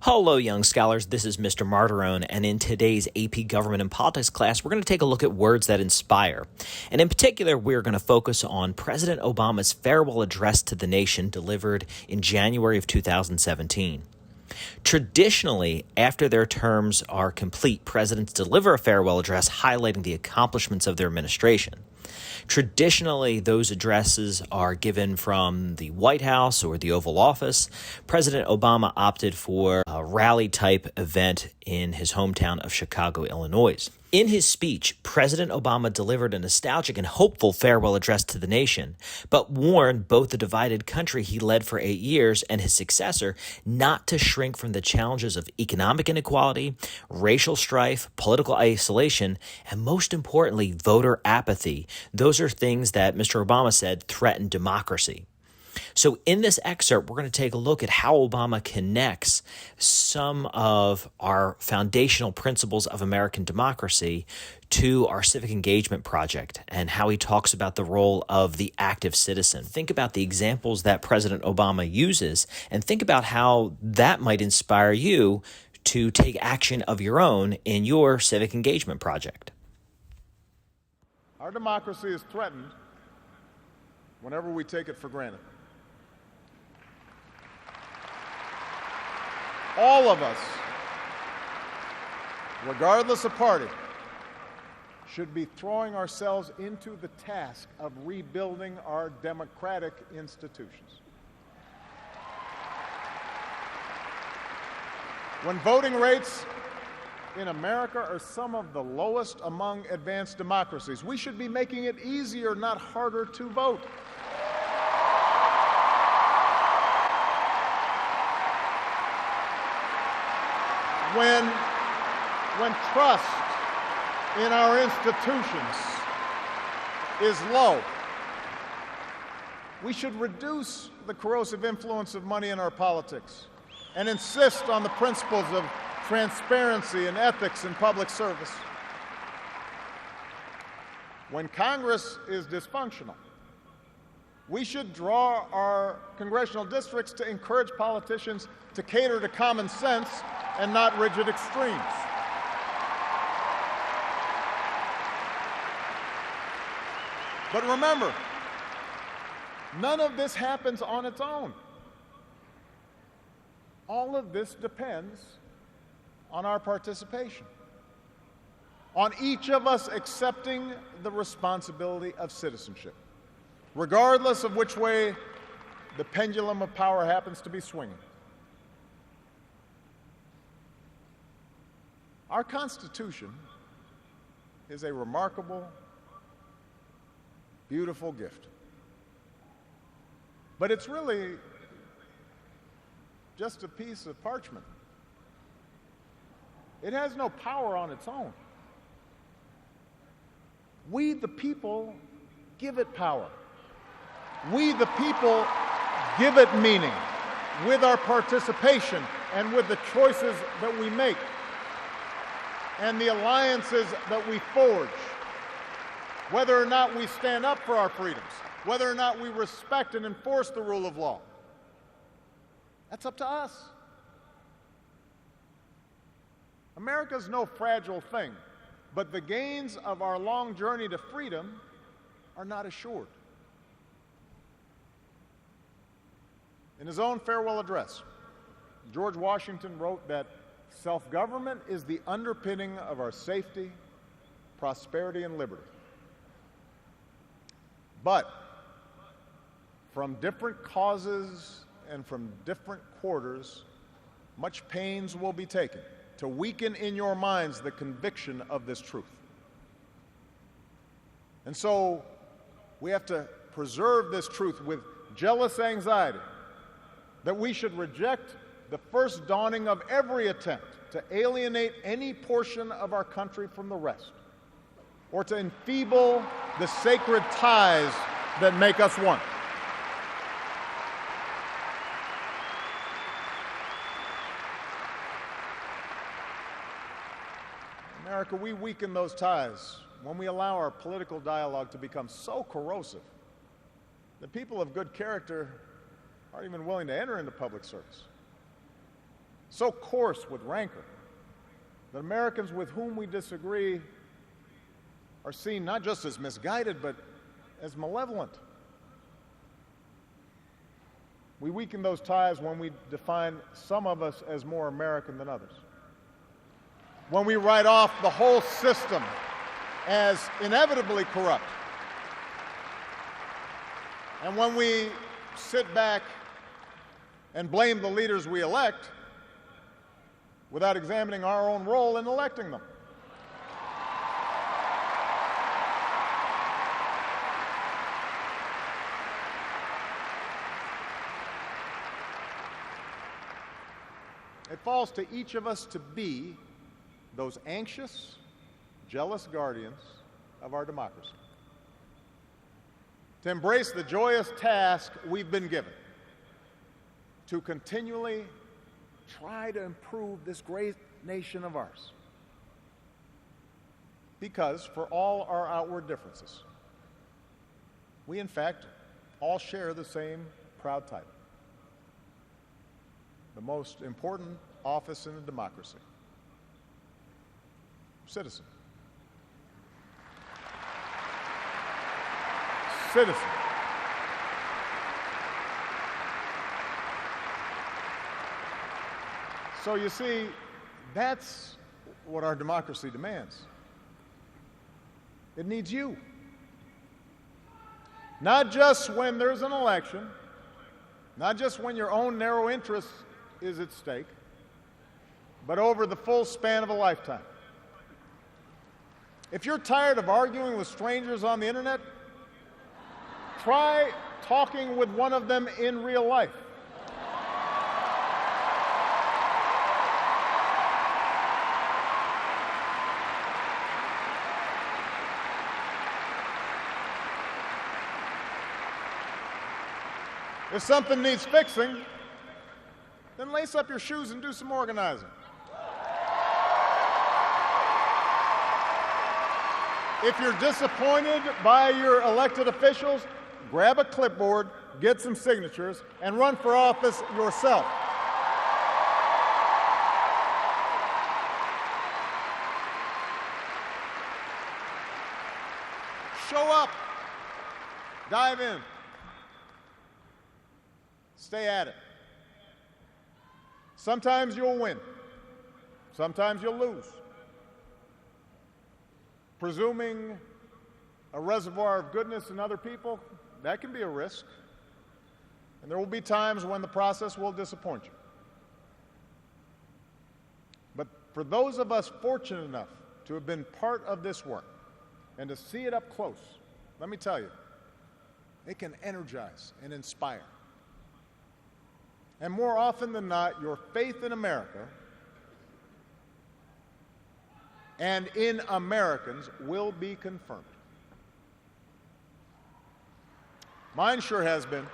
Hello, young scholars. This is Mr. Martirone, and in today's AP Government and Politics class, we're going to take a look at words that inspire. And in particular, we're going to focus on President Obama's farewell address to the nation delivered in January of 2017. Traditionally, after their terms are complete, presidents deliver a farewell address highlighting the accomplishments of their administration. Traditionally, those addresses are given from the White House or the Oval Office. President Obama opted for a rally-type event in his hometown of Chicago, Illinois. In his speech, President Obama delivered a nostalgic and hopeful farewell address to the nation, but warned both the divided country he led for 8 years and his successor not to shrink from the challenges of economic inequality, racial strife, political isolation, and most importantly, voter apathy. Those are things that Mr. Obama said threaten democracy. So in this excerpt, we're going to take a look at how Obama connects some of our foundational principles of American democracy to our civic engagement project and how he talks about the role of the active citizen. Think about the examples that President Obama uses and think about how that might inspire you to take action of your own in your civic engagement project. Our democracy is threatened whenever we take it for granted. All of us, regardless of party, should be throwing ourselves into the task of rebuilding our democratic institutions. When voting rates in America are some of the lowest among advanced democracies, we should be making it easier, not harder, to vote. When trust in our institutions is low, we should reduce the corrosive influence of money in our politics and insist on the principles of transparency and ethics in public service. When Congress is dysfunctional, we should draw our congressional districts to encourage politicians to cater to common sense and not rigid extremes. But remember, none of this happens on its own. All of this depends on our participation, on each of us accepting the responsibility of citizenship, regardless of which way the pendulum of power happens to be swinging. Our Constitution is a remarkable, beautiful gift. But it's really just a piece of parchment. It has no power on its own. We, the people, give it power. We, the people, give it meaning with our participation and with the choices that we make and the alliances that we forge, whether or not we stand up for our freedoms, whether or not we respect and enforce the rule of law. That's up to us. America's no fragile thing, but the gains of our long journey to freedom are not assured. In his own farewell address, George Washington wrote that self-government is the underpinning of our safety, prosperity, and liberty. But from different causes and from different quarters, much pains will be taken to weaken in your minds the conviction of this truth. And so we have to preserve this truth with jealous anxiety that we should reject the first dawning of every attempt to alienate any portion of our country from the rest, or to enfeeble the sacred ties that make us one. America, we weaken those ties when we allow our political dialogue to become so corrosive that people of good character aren't even willing to enter into public service. so coarse with rancor that Americans with whom we disagree are seen not just as misguided, but as malevolent. We weaken those ties when we define some of us as more American than others, when we write off the whole system as inevitably corrupt, and when we sit back and blame the leaders we elect without examining our own role in electing them. It falls to each of us to be those anxious, jealous guardians of our democracy, to embrace the joyous task we've been given, to continually try to improve this great nation of ours. Because for all our outward differences, we in fact all share the same proud title, the most important office in a democracy: citizen. Citizen. So you see, that's what our democracy demands. It needs you. Not just when there's an election, not just when your own narrow interest is at stake, but over the full span of a lifetime. If you're tired of arguing with strangers on the internet, try talking with one of them in real life. If something needs fixing, then lace up your shoes and do some organizing. If you're disappointed by your elected officials, grab a clipboard, get some signatures, and run for office yourself. Show up. Dive in. Stay at it. Sometimes you'll win. Sometimes you'll lose. Presuming a reservoir of goodness in other people, that can be a risk. And there will be times when the process will disappoint you. But for those of us fortunate enough to have been part of this work and to see it up close, let me tell you, it can energize and inspire. And more often than not, your faith in America and in Americans will be confirmed. Mine sure has been.